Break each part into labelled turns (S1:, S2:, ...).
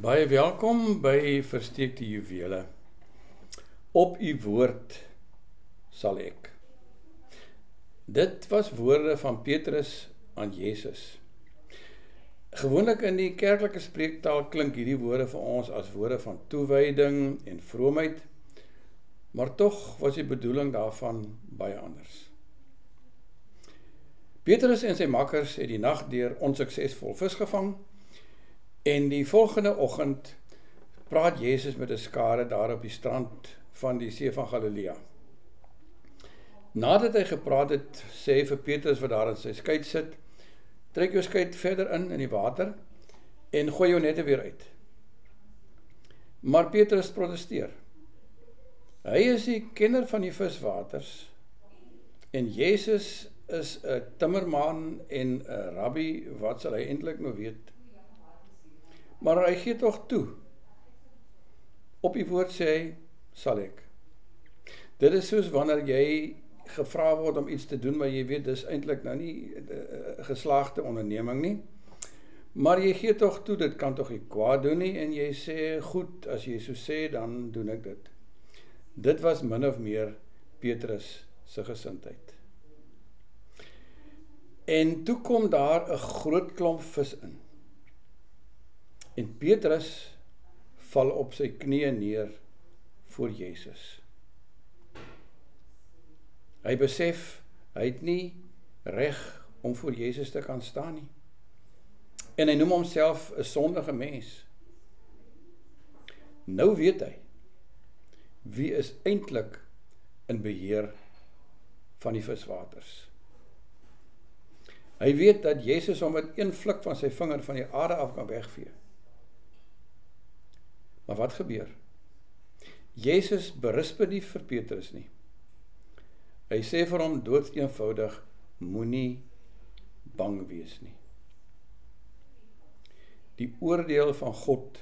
S1: Baie welkom by Versteekte Juwele. Op u woord sal ek. Dit was woorde van Petrus aan Jesus. Gewoonlik in die kerklike spreektaal klink hierdie woorde vir ons as woorde van toewyding en vroomheid, maar tog was die bedoeling daarvan baie anders. Petrus en sy makkers het die nag deur onsuksesvol vis gevang, en die volgende oggend praat Jesus met 'n skare daar op die strand van die see van Galilea. Nadat hy gepraat het, sê hy vir Petrus wat daar in sy skei sit, trek jou skei verder in die water en gooi jou nette weer uit. Maar Petrus protesteer. Hy is die kenner van die viswaters en Jesus is 'n timmerman en 'n rabbi, wat sal hy eintlik nou weet? Maar hy gee tog toe. Op die woord sê hy, sal ek. Dit is soos wanneer jy gevra word om iets te doen, maar jy weet, dis eintlik nou nie 'n geslaagde onderneming nie. Maar jy gee tog toe, dit kan tog nie kwaad doen nie, en jy sê, goed, as jy so sê, dan doen ek dit. Dit was min of meer Petrus se gesindheid. En toe kom daar 'n groot klomp vis in. En Petrus val op sy knieë neer voor Jesus. Hy besef, hy het nie reg om voor Jesus te kan staan nie. En hy noem homself 'n sondige mens. Nou weet hy, wie is eintlik in beheer van die viswaters. Hy weet dat Jesus hom met een vlik van sy vinger van die aarde af kan wegvee. Maar wat gebeur? Jesus berisp nie vir Petrus nie. Hy sê vir hom doodeenvoudig, moenie bang wees nie. Die oordeel van God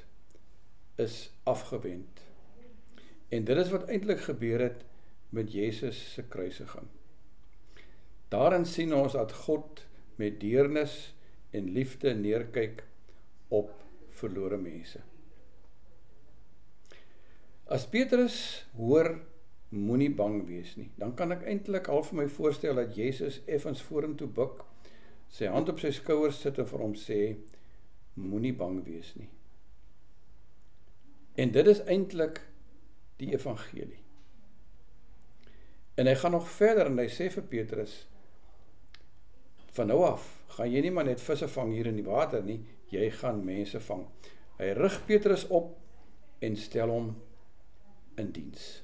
S1: is afgewend. En dit is wat eintlik gebeur het met Jesus se kruisiging. Daarin sien ons dat God met deernis en liefde neerkyk op verlore mense. As Petrus hoor, moenie bang wees nie, dan kan ek eintlik al vir my voorstel dat Jesus effens vorentoe buig, sy hand op sy skouers sit en vir hom sê, moenie bang wees nie. En dit is eintlik die evangelie. En hy gaan nog verder en hy sê vir Petrus, van nou af gaan jy nie maar net visse vang hier in die water nie, jy gaan mense vang. Hy rig Petrus op en stel hom in diens.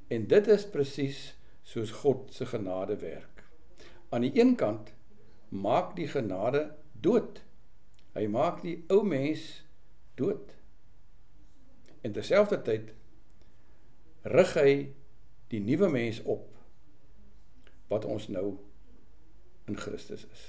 S1: En dit is presies soos God se genade werk. Aan die een kant maak die genade dood. Hy maak die ou mens dood. En terselfdertyd rig hy die nuwe mens op wat ons nou in Christus is.